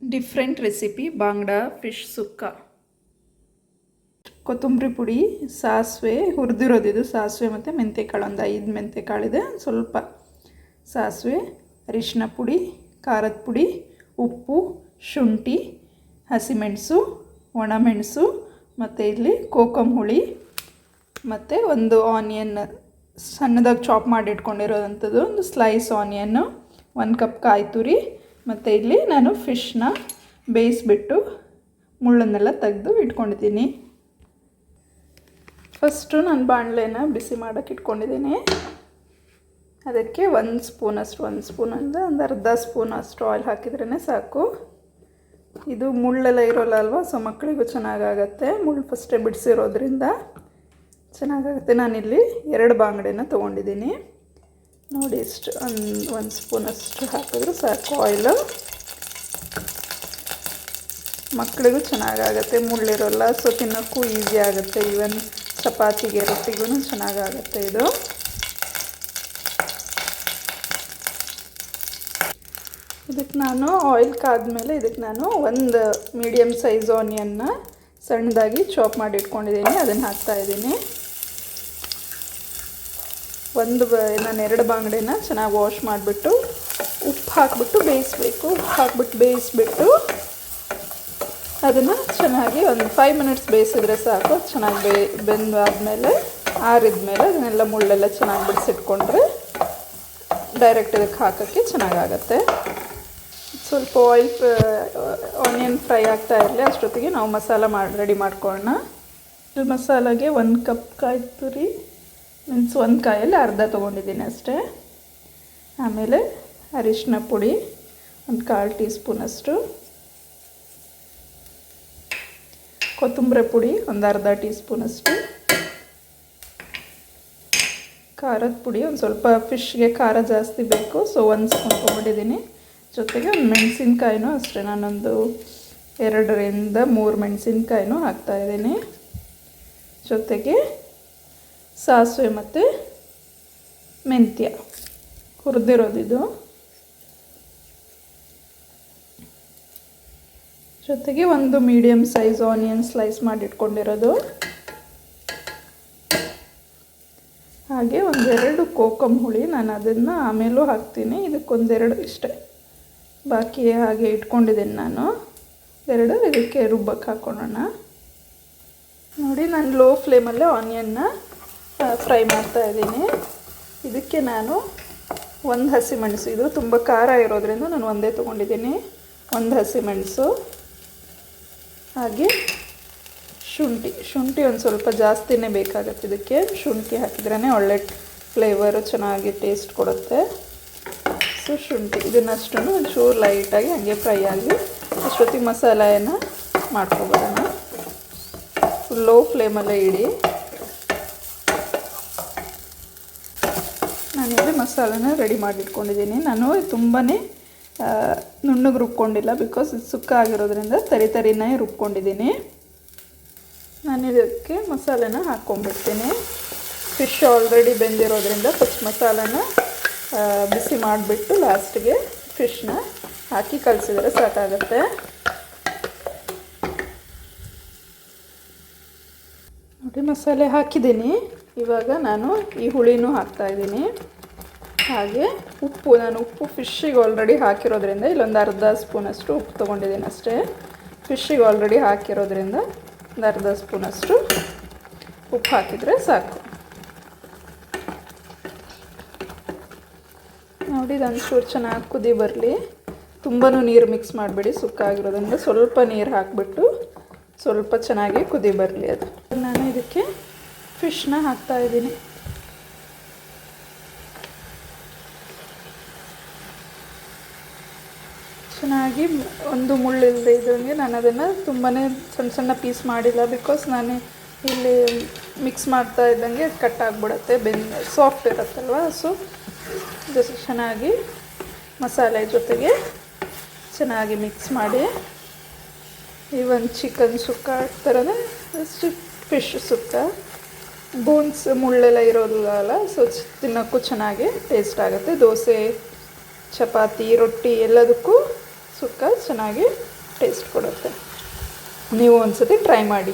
Different recipe ಬಾಂಗ್ಡಾ fish ಸುಕ್ಕ. ಕೊತ್ತಂಬರಿ ಪುಡಿ, ಸಾಸಿವೆ ಹುರಿದಿರೋದಿದು ಸಾಸಿವೆ ಮತ್ತು ಮೆಂತ್ಯಕಾಳು, ಒಂದು 5 ಮೆಂತ್ಯಕಾಳಿದೆ, ಸ್ವಲ್ಪ ಸಾಸಿವೆ, ಅರಿಶಿನ ಪುಡಿ, ಖಾರದ ಪುಡಿ, ಉಪ್ಪು, ಶುಂಠಿ, ಹಸಿಮೆಣಸು, ಒಣಮೆಣಸು ಮತ್ತು ಇಲ್ಲಿ ಕೋಕಮ್ ಹುಳಿ ಮತ್ತು ಒಂದು ಆನಿಯನ್ ಸಣ್ಣದಾಗಿ ಚಾಪ್ ಮಾಡಿ ಇಟ್ಕೊಂಡಿರೋದಂಥದ್ದು, ಒಂದು ಸ್ಲೈಸ್ ಆನಿಯನ್ನು, 1 ಕಪ್ ಕಾಯಿ ತುರಿ ಮತ್ತು ಇಲ್ಲಿ ನಾನು ಫಿಶ್ನ ಬೇಯಿಸ್ಬಿಟ್ಟು ಮುಳ್ಳನ್ನೆಲ್ಲ ತೆಗೆದು ಇಟ್ಕೊಂಡಿದ್ದೀನಿ. ಫಸ್ಟು ನಾನು ಬಾಣಲೆನ ಬಿಸಿ ಮಾಡೋಕ್ಕೆ ಇಟ್ಕೊಂಡಿದ್ದೀನಿ. ಅದಕ್ಕೆ 1 ಸ್ಪೂನಷ್ಟು, 1 ಸ್ಪೂನ್ ಅಂದರೆ ಒಂದು ಅರ್ಧ ಸ್ಪೂನ್ ಅಷ್ಟು ಆಯಿಲ್ ಹಾಕಿದ್ರೇ ಸಾಕು. ಇದು ಮುಳ್ಳೆಲ್ಲ ಇರೋಲ್ಲ ಅಲ್ವಾ, ಸೊ ಮಕ್ಕಳಿಗೂ ಚೆನ್ನಾಗಾಗತ್ತೆ. ಮುಳ್ಳು ಫಸ್ಟೇ ಬಿಡಿಸಿರೋದ್ರಿಂದ ಚೆನ್ನಾಗಾಗುತ್ತೆ. ನಾನಿಲ್ಲಿ 2 ಬಾಂಗಡೆನ ತೊಗೊಂಡಿದ್ದೀನಿ. ನೋಡಿ ಇಷ್ಟು ಒಂದು ಸ್ಪೂನಷ್ಟು ಹಾಕಿದ್ರು ಸಾಕು ಆಯಿಲು. ಮಕ್ಕಳಿಗೂ ಚೆನ್ನಾಗಾಗತ್ತೆ, ಮುಳ್ಳಿರೋಲ್ಲ, ಸೊ ತಿನ್ನೋಕ್ಕೂ ಈಸಿ ಆಗುತ್ತೆ. ಈವನ್ ಚಪಾತಿಗೆ ರೊಟ್ಟಿಗೂ ಚೆನ್ನಾಗಾಗತ್ತೆ ಇದು. ಇದಕ್ಕೆ ನಾನು ಆಯಿಲ್ ಕಾದ್ಮೇಲೆ ಇದಕ್ಕೆ ನಾನು ಒಂದು ಮೀಡಿಯಮ್ ಸೈಜ್ ಆನಿಯನ್ನ ಸಣ್ಣದಾಗಿ ಚಾಪ್ ಮಾಡಿ ಇಟ್ಕೊಂಡಿದ್ದೀನಿ, ಅದನ್ನು ಹಾಕ್ತಾಯಿದ್ದೀನಿ. ನಾನು 2 ಬಾಂಗಡೆನ ಚೆನ್ನಾಗಿ ವಾಶ್ ಮಾಡಿಬಿಟ್ಟು ಉಪ್ಪು ಹಾಕಿಬಿಟ್ಟು ಬೇಯಿಸಬೇಕು. ಉಪ್ಪು ಹಾಕ್ಬಿಟ್ಟು ಬೇಯಿಸ್ಬಿಟ್ಟು ಅದನ್ನು ಚೆನ್ನಾಗಿ ಒಂದು 5 ಮಿನಿಟ್ಸ್ ಬೇಯಿಸಿದ್ರೆ ಸಾಕು. ಚೆನ್ನಾಗಿ ಬೆಂದಾದಮೇಲೆ ಆರಿದ್ಮೇಲೆ ಅದನ್ನೆಲ್ಲ ಮುಳ್ಳೆಲ್ಲ ಚೆನ್ನಾಗಿ ಬಿಡಿಸಿಟ್ಕೊಂಡ್ರೆ ಡೈರೆಕ್ಟ್ ಇದಕ್ಕೆ ಹಾಕೋಕ್ಕೆ ಚೆನ್ನಾಗಾಗತ್ತೆ. ಸ್ವಲ್ಪ ಆನಿಯನ್ ಫ್ರೈ ಆಗ್ತಾ ಇರಲಿ, ಅಷ್ಟೊತ್ತಿಗೆ ನಾವು ಮಸಾಲ ರೆಡಿ ಮಾಡ್ಕೊಳ್ಳೋಣ. ಮಸಾಲಾಗೆ 1 ಕಪ್ ಕಾಯಿ ತುರಿ ಮೀನ್ಸ್ 1 ಕಾಯಲ್ಲಿ ಅರ್ಧ ತೊಗೊಂಡಿದ್ದೀನಿ ಅಷ್ಟೇ. ಆಮೇಲೆ ಅರಿಶಿನ ಪುಡಿ ಒಂದು 1/4 ಟೀ ಸ್ಪೂನಷ್ಟು, ಕೊತ್ತಂಬರಿ ಪುಡಿ ಒಂದು ಅರ್ಧ ಟೀ ಸ್ಪೂನಷ್ಟು, ಖಾರದ ಪುಡಿ ಒಂದು ಸ್ವಲ್ಪ, ಫಿಶ್ಗೆ ಖಾರ ಜಾಸ್ತಿ ಬೇಕು, ಸೊ 1 ಸ್ಪೂನ್ ತೊಗೊಂಡಿದ್ದೀನಿ. ಜೊತೆಗೆ ಒಂದು ಮೆಣಸಿನ್ಕಾಯಿನೂ ಅಷ್ಟೇ, ನಾನೊಂದು 2 ರಿಂದ 3 ಮೆಣಸಿನ್ಕಾಯಿನೂ ಹಾಕ್ತಾಯಿದ್ದೀನಿ. ಜೊತೆಗೆ ಸಾಸಿವೆ ಮತ್ತು ಮೆಂತ್ಯ ಹುರಿದಿರೋದಿದು, ಜೊತೆಗೆ ಒಂದು ಮೀಡಿಯಮ್ ಸೈಜ್ ಆನಿಯನ್ ಸ್ಲೈಸ್ ಮಾಡಿ ಇಟ್ಕೊಂಡಿರೋದು, ಹಾಗೆ 1-2 ಕೋಕಮ್ ಹುಳಿ. ನಾನು ಅದನ್ನು ಆಮೇಲೂ ಹಾಕ್ತೀನಿ, ಇದಕ್ಕೊಂದೆರಡು ಇಷ್ಟೇ, ಬಾಕಿ ಹಾಗೆ ಇಟ್ಕೊಂಡಿದ್ದೀನಿ ನಾನು. 2 ಇದಕ್ಕೆ ರುಬ್ಬಕ್ಕೆ ಹಾಕ್ಕೊಳ್ಳೋಣ. ನೋಡಿ ನಾನು ಲೋ ಫ್ಲೇಮಲ್ಲೇ ಆನಿಯನ್ನ ಫ್ರೈ ಮಾಡ್ತಾಯಿದ್ದೀನಿ. ಇದಕ್ಕೆ ನಾನು 1 ಹಸಿಮೆಣಸು, ಇದು ತುಂಬ ಖಾರ ಇರೋದ್ರಿಂದ ನಾನು ಒಂದೇ ತೊಗೊಂಡಿದ್ದೀನಿ, 1 ಹಸಿಮೆಣಸು, ಹಾಗೆ ಶುಂಠಿ ಒಂದು ಸ್ವಲ್ಪ ಜಾಸ್ತಿನೇ ಬೇಕಾಗುತ್ತೆ ಇದಕ್ಕೆ. ಶುಂಠಿ ಹಾಕಿದ್ರೇ ಒಳ್ಳೆ ಫ್ಲೇವರು, ಚೆನ್ನಾಗಿ ಟೇಸ್ಟ್ ಕೊಡುತ್ತೆ. ಸೊ ಶುಂಠಿ ಇದನ್ನಷ್ಟು ಒಂಚೂರು ಲೈಟಾಗಿ ಹಾಗೆ ಫ್ರೈ ಆಗಿ ಅಷ್ಟೊತ್ತಿಗೆ ಮಸಾಲೆಯನ್ನು ಮಾಡ್ಕೊಬೋಣ. ಲೋ ಫ್ಲೇಮಲ್ಲೇ ಇಡಿ. ನಾನಿಲ್ಲಿ ಮಸಾಲೆನ ರೆಡಿ ಮಾಡಿಟ್ಕೊಂಡಿದ್ದೀನಿ. ನಾನು ತುಂಬಾ ನುಣ್ಣಗೆ ರುಬ್ಕೊಂಡಿಲ್ಲ, ಬಿಕಾಸ್ ಇದು ಸುಕ್ಕ ಆಗಿರೋದ್ರಿಂದ ತರಿನೇ ರುಬ್ಕೊಂಡಿದ್ದೀನಿ. ನಾನು ಇದಕ್ಕೆ ಮಸಾಲೆನ ಹಾಕ್ಕೊಂಡ್ಬಿಡ್ತೀನಿ. ಫಿಶ್ ಆಲ್ರೆಡಿ ಬೆಂದಿರೋದ್ರಿಂದ ಫಸ್ಟ್ ಮಸಾಲೆನ ಬಿಸಿ ಮಾಡಿಬಿಟ್ಟು ಲಾಸ್ಟಿಗೆ ಫಿಶ್ನ ಹಾಕಿ ಕಲಸಿದ್ರೆ ಸಾಕಾಗುತ್ತೆ. ನೋಡಿ ಮಸಾಲೆ ಹಾಕಿದ್ದೀನಿ. ಇವಾಗ ನಾನು ಈ ಹುಳಿನೂ ಹಾಕ್ತಾಯಿದ್ದೀನಿ. ಹಾಗೆ ನಾನು ಉಪ್ಪು ಫಿಶ್ಶಿಗೆ ಆಲ್ರೆಡಿ ಹಾಕಿರೋದ್ರಿಂದ ಇಲ್ಲೊಂದು ಅರ್ಧ ಸ್ಪೂನಷ್ಟು ಉಪ್ಪು ತೊಗೊಂಡಿದ್ದೀನಿ ಅಷ್ಟೇ. ಫಿಶ್ಶಿಗೆ ಆಲ್ರೆಡಿ ಹಾಕಿರೋದ್ರಿಂದ ಒಂದು ಅರ್ಧ ಸ್ಪೂನಷ್ಟು ಉಪ್ಪು ಹಾಕಿದರೆ ಸಾಕು. ನೋಡಿ ಇದೊಂಚೂರು ಚೆನ್ನಾಗಿ ಕುದಿ ಬರಲಿ. ತುಂಬಾ ನೀರು ಮಿಕ್ಸ್ ಮಾಡಬೇಡಿ, ಸುಕ್ಕ ಆಗಿರೋದ್ರಿಂದ ಸ್ವಲ್ಪ ನೀರು ಹಾಕಿಬಿಟ್ಟು ಸ್ವಲ್ಪ ಚೆನ್ನಾಗಿ ಕುದಿ ಬರಲಿ ಅದು. ನಾನು ಇದಕ್ಕೆ ಫಿಶ್ನ ಹಾಕ್ತಾಯಿದ್ದೀನಿ. ಚೆನ್ನಾಗಿ ಒಂದು ಮುಳ್ಳಿಲ್ಲದೆ ಇದ್ದಂಗೆ ನಾನು ಅದನ್ನು ತುಂಬಾ ಸಣ್ಣ ಪೀಸ್ ಮಾಡಿಲ್ಲ, ಬಿಕಾಸ್ ನಾನು ಇಲ್ಲಿ ಮಿಕ್ಸ್ ಮಾಡ್ತಾ ಇದ್ದಂಗೆ ಕಟ್ ಆಗಿಬಿಡುತ್ತೆ, ಸಾಫ್ಟ್ ಇರುತ್ತಲ್ವ. ಸೊ ಜೊತೆ ಚೆನ್ನಾಗಿ ಮಸಾಲೆ ಜೊತೆಗೆ ಚೆನ್ನಾಗಿ ಮಿಕ್ಸ್ ಮಾಡಿ, ಈವನ್ ಚಿಕನ್ ಸುಕ್ಕ ಥರನೇ ಫಿಶ್ ಸುಕ್ಕ, ಬೋನ್ಸ್ ಮುಳ್ಳೆಲ್ಲ ಇರೋದಿಲ್ಲ, ಸೊ ತಿನ್ನೋಕ್ಕೂ ಚೆನ್ನಾಗಿ ಟೇಸ್ಟ್ ಆಗುತ್ತೆ. ದೋಸೆ, ಚಪಾತಿ, ರೊಟ್ಟಿ ಎಲ್ಲದಕ್ಕೂ ಸುಕ್ಕ ಚೆನ್ನಾಗಿ ಟೇಸ್ಟ್ ಕೊಡುತ್ತೆ. ನೀವು ಒಂದು ಸತಿ ಟ್ರೈ ಮಾಡಿ.